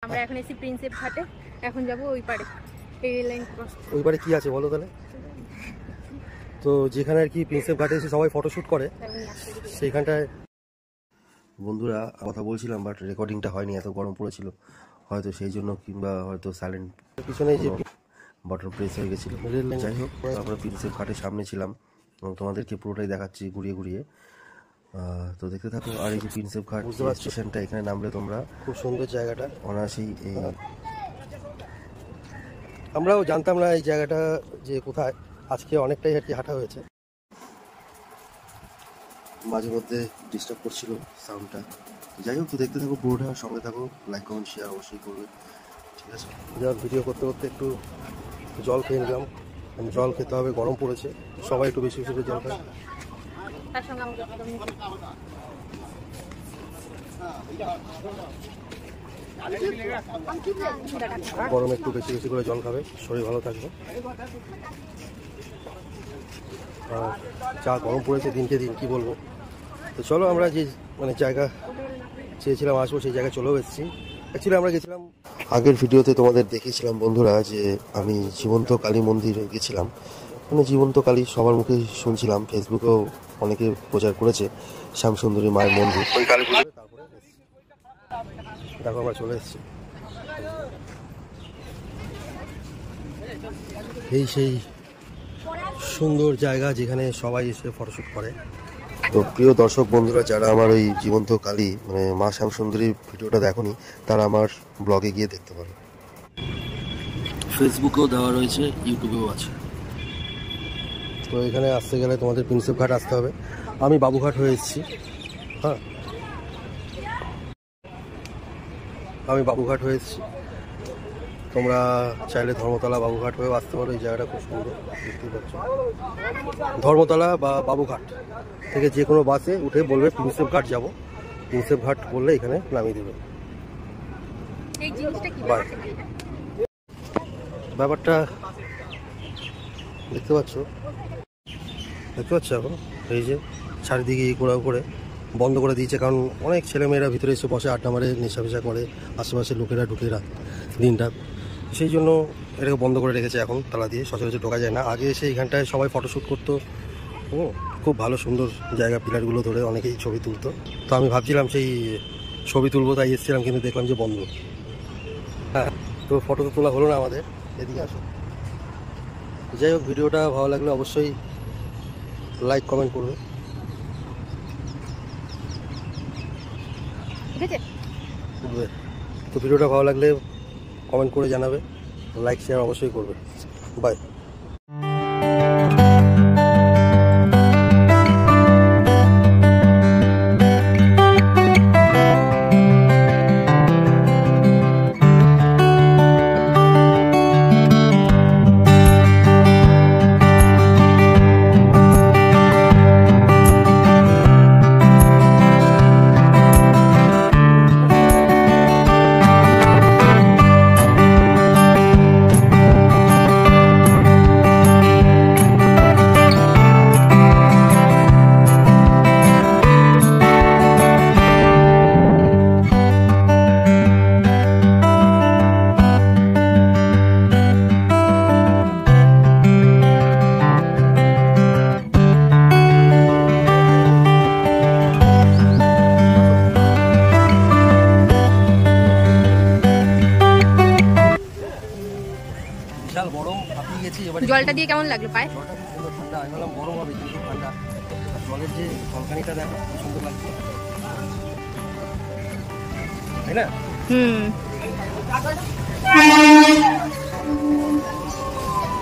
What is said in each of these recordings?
আমরা এখন AC Prinsep ঘাটে, এখন যাব ওই পারে, এই রেল লাইন ক্রস। ওই পারে কি আছে বলো তাহলে? তো যেখানে আর কি প্রিন্সেপ ঘাটে এসে সবাই ফটোশুট করে সেইখানটায়। বন্ধুরা কথা বলছিলাম বাট রেকর্ডিংটা হয়নি, এত গরম পড়েছিল হয়তো সেই জন্য, কিংবা হয়তো সাইলেন্ট পিছনে যে বটন প্রেস হয়ে গেছিলো। যাই হোক, আমরা প্রিন্সেপ ঘাটের সামনে ছিলাম এবং তোমাদেরকে পুরোটাই দেখাচ্ছি ঘুরিয়ে ঘুরিয়ে। তো দেখতে থাকো। আর এই যে প্রিন্সেপ ঘাট স্টেশনটা, এখানে নামলে তোমরা খুব সুন্দর জায়গাটা অনায়াসেই এই আমরাও জানতাম না এই জায়গাটা যে কোথায়, আজকে অনেকটাই আর কি হাঁটা হয়েছে। মাঝে মধ্যে ডিস্টার্ব করছিল সাউন্ডটা, যাই হোক। তো দেখতে থাকো পুরোটা, সঙ্গে থাকো, লাইক কমেন্ট শেয়ার অবশ্যই করবে, ঠিক আছে? যা ভিডিও করতে করতে একটু জল খেয়ে নিলাম, জল খেতে হবে, গরম পড়েছে, সবাই একটু বেশি বেশি করে জল খায়। গরমে একটু বেশি বেশি করে জল খাবে, শরীর ভালো থাকবে। যা গরম পড়েছে দিনকে দিন, কি বলবো। তো চলো, আমরা যে জায়গা চেয়েছিলাম আসবো সেই জায়গায় চলেও এসেছি। অ্যাকচুয়ালি আমরা গেছিলাম, আগের ভিডিওতে তোমাদের দেখিয়েছিলাম বন্ধুরা যে আমি জীবন্ত কালী মন্দিরে গেছিলাম। জীবন্ত কালী সবার মুখে শুনছিলাম, ফেসবুকেও অনেকে প্রচার করেছে শ্যামসুন্দরী মায়ের মন্দির। ওই কালী পুজোতে তারপরে দেখো আমরা চলে এসেছি। এই সেই সুন্দর জায়গা যেখানে সবাই এসে ফটোশুট করে। তো প্রিয় দর্শক বন্ধুরা, যারা আমার ওই জীবন্ত কালী মা শ্যামসুন্দরীর ভিডিওটা দেখোনি, তারা আমার ব্লগে গিয়ে দেখতে পারো। ফেসবুকেও দেওয়া রয়েছে, ইউটিউবেও আছে। তো এখানে আসতে গেলে তোমাদের প্রিন্সেপ ঘাট আসতে হবে। আমি বাবুঘাট হয়ে এসেছি। হ্যাঁ, আমি বাবুঘাট হয়ে এসেছি। তোমরা চাইলে ধর্মতলা বাবুঘাট হয়েও আসতে পারো। এই জায়গাটা খুব সুন্দর, দেখতেই পাচ্ছ। ধর্মতলা বা বাবুঘাট থেকে যে কোনো বাসে উঠে বলবে প্রিন্সেপ ঘাট যাব, প্রিন্সেপ ঘাট বললে এখানে নামিয়ে দেবে। ব্যাপারটা দেখতে পাচ্ছ এখন এই যে চারিদিকে করে বন্ধ করে দিয়েছে, কারণ অনেক ছেলেমেয়েরা ভিতরে এসে বসে আড্ডা মারে, নেশা ফেশা করে, আশেপাশে লোকেরা ঢুকে দিনটা, সেই জন্য এটাকে বন্ধ করে রেখেছে এখন তালা দিয়ে, সচরাচর ঢোকা যায় না। আগে এসে এইখানটায় সবাই ফটোশ্যুট করতো, খুব ভালো সুন্দর জায়গা, পিলারগুলো ধরে অনেকেই ছবি তুলতো। তো আমি ভাবছিলাম সেই ছবি তুলবো, তাই এসেছিলাম, কিন্তু দেখলাম যে বন্ধ। হ্যাঁ, তো ফটো তো তোলা হলো না আমাদের। এদিকে আসো। যাই হোক, ভিডিওটা ভালো লাগলে অবশ্যই লাইক কমেন্ট করবে। তো ভিডিওটা ভালো লাগলে কমেন্ট করে জানাবে, লাইক শেয়ার অবশ্যই করবে। বাই। জলটা দিয়ে কেমন লাগলো পায়ে? ঠান্ডা, আমি বললাম গরম হবে কিন্তু ঠান্ডা। জলের যে ঝলকানিটা দেখো, সুন্দর লাগছে, তাই না?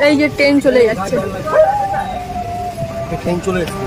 এই যে ট্রেন চলে যাচ্ছে, ট্রেন চলে যাচ্ছে।